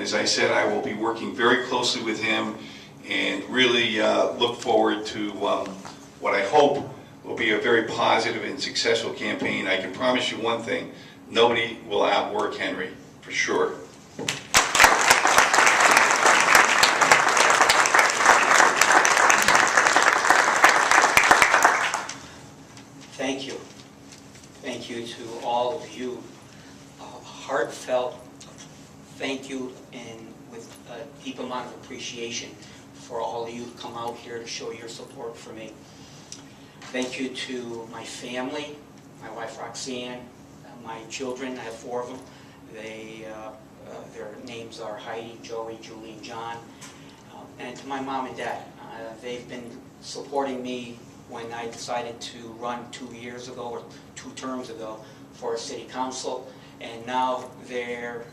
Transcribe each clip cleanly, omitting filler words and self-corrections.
as I said, I will be working very closly with him and really look forward to what I hope will be a very positive and successful campaign. I can promise you one thing, nobody will outwork Henry, for sure. Thank you. Thank you to all of you. Heartfelt thank you, and with a deep amount of appreciation for all of you who come out here to show your support for me. Thank you to my family, my wife Roxanne, my children. I have 4 of them. Their names are Heidi, Joey, Julie, and John. And to my mom and dad. They've been supporting me when I decided to run 2 years ago, or 2 terms ago, for city council. And now they're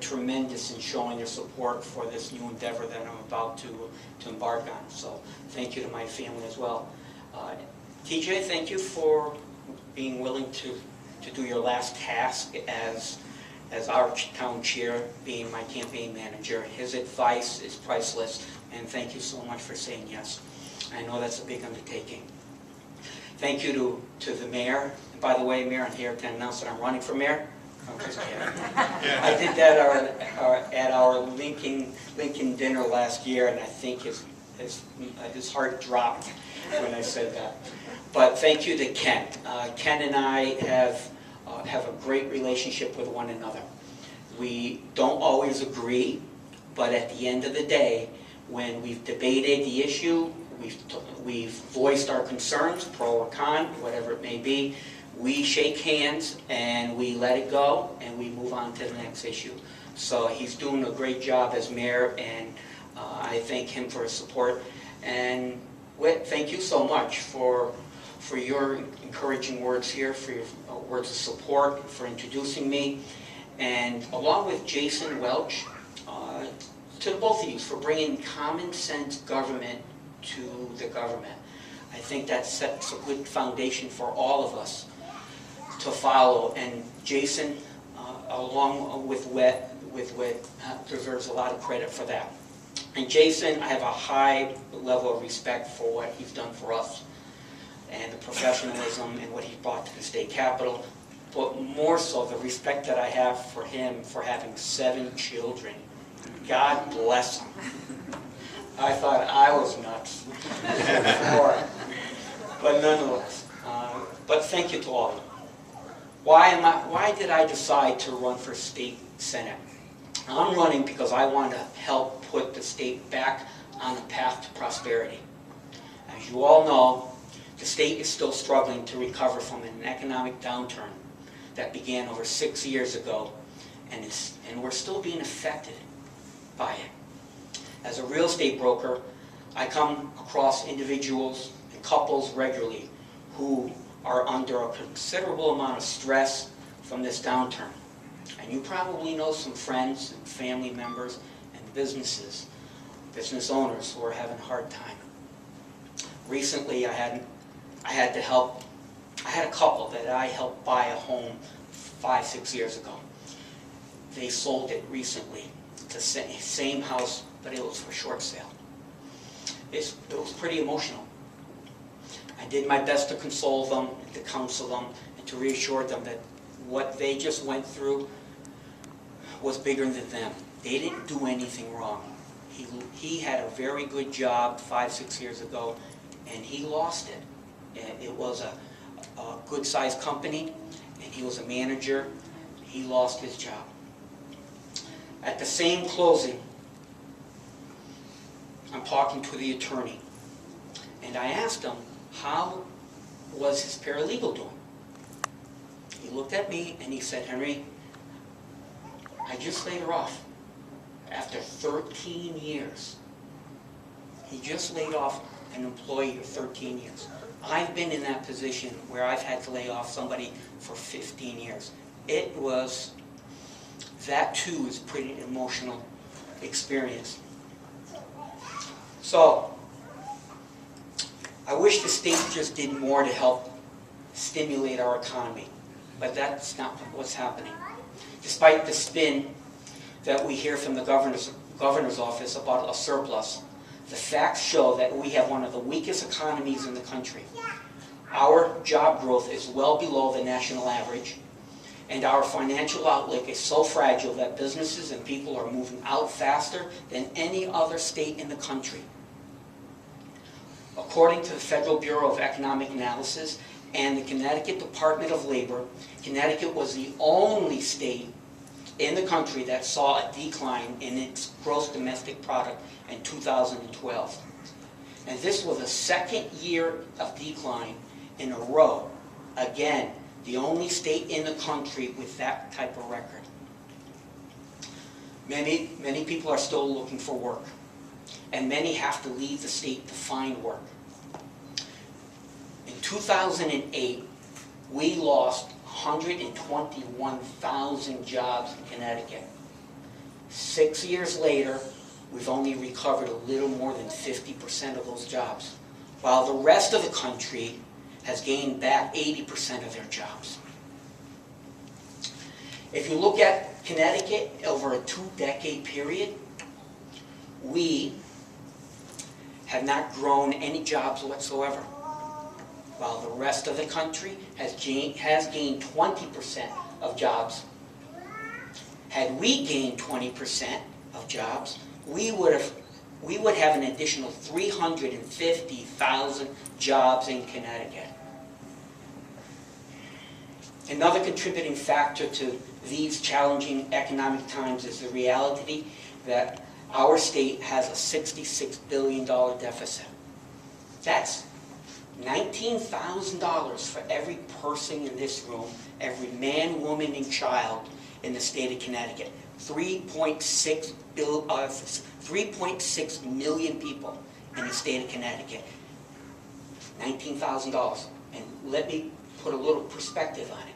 tremendous in showing their support for this new endeavor that I'm about to embark on. So thank you to my family as well. TJ, thank you for being willing to do your last task as our town chair, being my campaign manager. His advice is priceless, and thank you so much for saying yes. I know that's a big undertaking. Thank you to the mayor. And by the way, Mayor, I'm here to announce that I'm running for mayor. I'm just kidding. I did that at our Lincoln dinner last year, and I think his heart dropped when I said that. But thank you to Ken. Ken and I have a great relationship with one another. We don't always agree, but at the end of the day, when we've debated the issue, we've voiced our concerns, pro or con, whatever it may be, we shake hands and we let it go and we move on to the next issue. So he's doing a great job as mayor, and I thank him for his support. And Whit, thank you so much for your encouraging words here, for your words of support, for introducing me, and along with Jason Welch, to the both of you for bringing common sense government to the government. I think that sets a good foundation for all of us to follow, and Jason, along with Whit, deserves a lot of credit for that. And Jason, I have a high level of respect for what he's done for us and the professionalism and what he brought to the state capitol, but more so the respect that I have for him for having 7 children. God bless him. I thought I was nuts before, but nonetheless. But thank you to all of you. Why did I decide to run for state senate? I'm running because I want to help put the state back on a path to prosperity. As you all know, the state is still struggling to recover from an economic downturn that began over 6 years ago, and we're still being affected by it. As a real estate broker, I come across individuals and couples regularly who are under a considerable amount of stress from this downturn. And you probably know some friends and family members and business owners who are having a hard time. Recently, I had a couple that I helped buy a home 5-6 years ago. They sold it recently. It's the same house, but it was for short sale. It was pretty emotional. I did my best to console them, to counsel them, and to reassure them that what they just went through was bigger than them. They didn't do anything wrong. He had a very good job 5-6 years ago, and he lost it. And it was a good-sized company, and he was a manager. He lost his job. At the same closing, I'm talking to the attorney, and I asked him, how was his paralegal doing? He looked at me and he said, Henry, I just laid her off after 13 years. He just laid off an employee of 13 years. I've been in that position where I've had to lay off somebody for 15 years. That too is a pretty emotional experience. So, I wish the state just did more to help stimulate our economy, but that's not what's happening. Despite the spin that we hear from the governor's office about a surplus. The facts show that we have one of the weakest economies in the country. Our job growth is well below the national average, and our financial outlook is so fragile that businesses and people are moving out faster than any other state in the country. According to the Federal Bureau of Economic Analysis and the Connecticut Department of Labor, Connecticut was the only state in the country that saw a decline in its gross domestic product in 2012. And this was the second year of decline in a row. Again, the only state in the country with that type of record. Many people are still looking for work, and many have to leave the state to find work. In 2008, we lost 121,000 jobs in Connecticut. 6 years later, we've only recovered a little more than 50% of those jobs, while the rest of the country has gained back 80% of their jobs. If you look at Connecticut over a 2-decade period, we have not grown any jobs whatsoever, while the rest of the country has gained 20% of jobs. Had we gained 20% of jobs, we would have an additional 350,000 jobs in Connecticut. Another contributing factor to these challenging economic times is the reality that our state has a $66 billion deficit. That's $19,000 for every person in this room, every man, woman, and child in the state of Connecticut. 3.6 million people in the state of Connecticut. $19,000. And let me put a little perspective on it.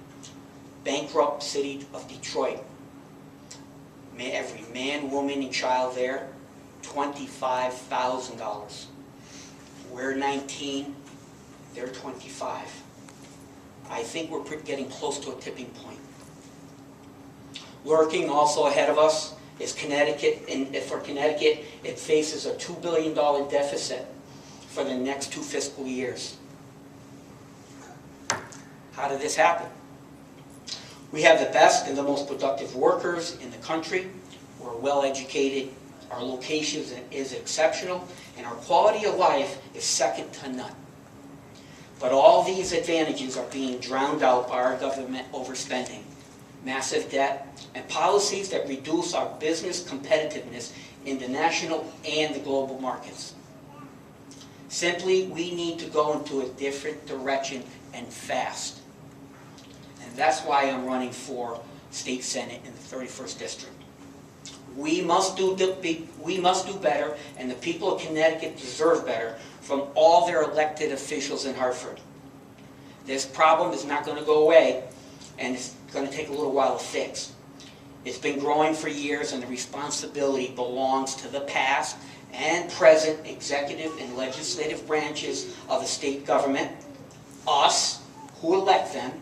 Bankrupt city of Detroit. Every man, woman, and child there, $25,000. We're 19, they're 25. I think we're getting close to a tipping point. Lurking also ahead of us is Connecticut, and for Connecticut, it faces a $2 billion deficit for the next 2 fiscal years. How did this happen? We have the best and the most productive workers in the country. We're well educated. Our location is exceptional, and our quality of life is second to none. But all these advantages are being drowned out by our government overspending, massive debt, and policies that reduce our business competitiveness in the national and the global markets. Simply, we need to go into a different direction and fast. And that's why I'm running for State Senate in the 31st District. We must do better, and the people of Connecticut deserve better from all their elected officials in Hartford. This problem is not going to go away, and it's going to take a little while to fix. It's been growing for years, and the responsibility belongs to the past and present executive and legislative branches of the state government, us, who elect them,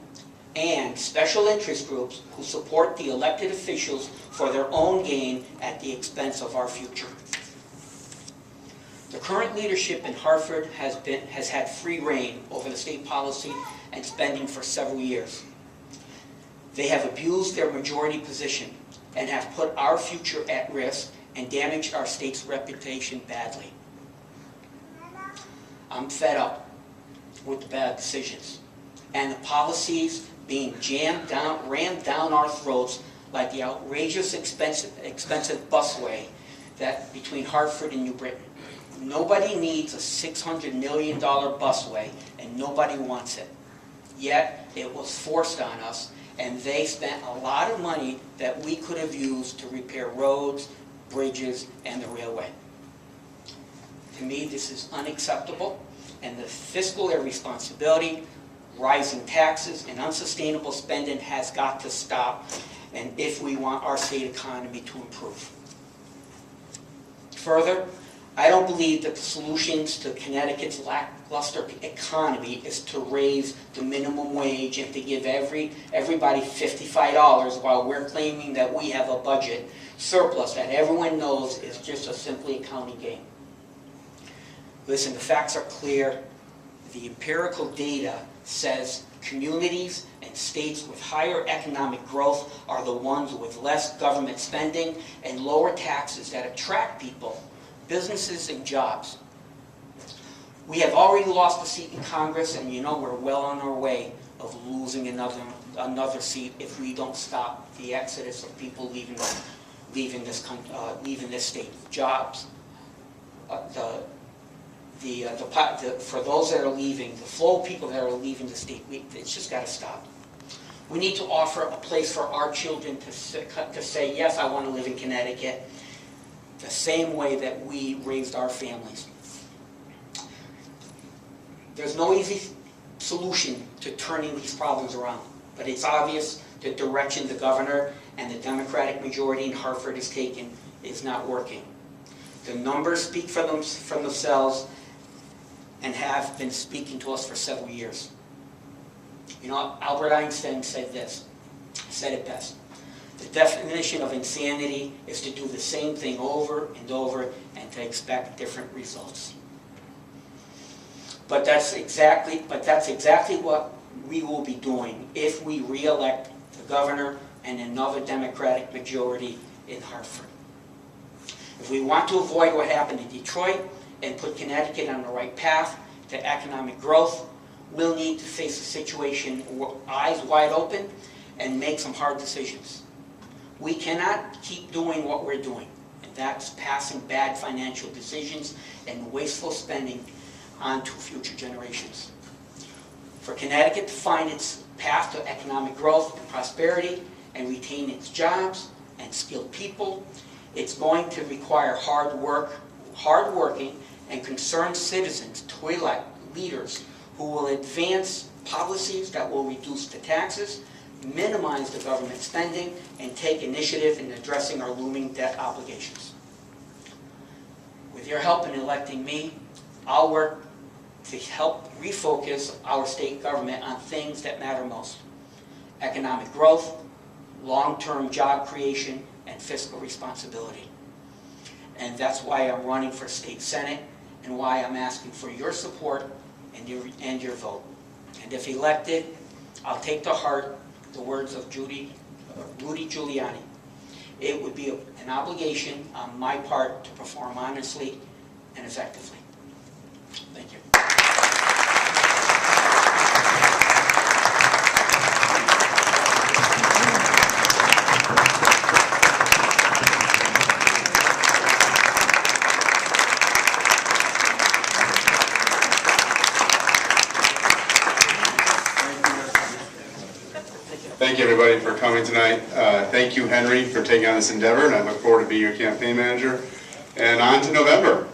and special interest groups who support the elected officials for their own gain at the expense of our future. The current leadership in Hartford has had free rein over the state policy and spending for several years. They have abused their majority position and have put our future at risk and damaged our state's reputation badly. I'm fed up with the bad decisions and the policies being rammed down our throats, like the outrageous expensive busway that between Hartford and New Britain. Nobody needs a $600 million busway, and nobody wants it. Yet it was forced on us, and they spent a lot of money that we could have used to repair roads, bridges, and the railway. To me, this is unacceptable, and the fiscal irresponsibility, rising taxes, and unsustainable spending has got to stop, and if we want our state economy to improve. Further, I don't believe that the solutions to Connecticut's lackluster economy is to raise the minimum wage and to give everybody $55 while we're claiming that we have a budget surplus that everyone knows is just a simply accounting game. Listen, the facts are clear. The empirical data says communities and states with higher economic growth are the ones with less government spending and lower taxes that attract people, businesses, and jobs. We have already lost a seat in Congress, and you know we're well on our way of losing another seat if we don't stop the exodus of people leaving this state. Jobs, for those that are leaving, the flow of people that are leaving the state, it's just got to stop. We need to offer a place for our children to say, yes, I want to live in Connecticut, the same way that we raised our families. There's no easy solution to turning these problems around, but it's obvious the direction the governor and the Democratic majority in Hartford has taken is not working. The numbers speak for themselves and have been speaking to us for several years. You know, Albert Einstein said it best. The definition of insanity is to do the same thing over and over and to expect different results. But that's exactly what we will be doing if we re-elect the governor and another Democratic majority in Hartford. If we want to avoid what happened in Detroit and put Connecticut on the right path to economic growth, we'll need to face a situation with eyes wide open and make some hard decisions. We cannot keep doing what we're doing, and that's passing bad financial decisions and wasteful spending on to future generations. For Connecticut to find its path to economic growth and prosperity and retain its jobs and skilled people, it's going to require hard-working and concerned citizens to elect leaders who will advance policies that will reduce the taxes, minimize the government spending, and take initiative in addressing our looming debt obligations. With your help in electing me, I'll work to help refocus our state government on things that matter most: economic growth, long-term job creation, and fiscal responsibility. And that's why I'm running for state senate and why I'm asking for your support and your vote. And if elected, I'll take to heart the words of Rudy Giuliani. It would be an obligation on my part to perform honestly and effectively. Thank you. Thank you, everybody, for coming tonight. Thank you, Henry, for taking on this endeavor, and I look forward to being your campaign manager. And on to November.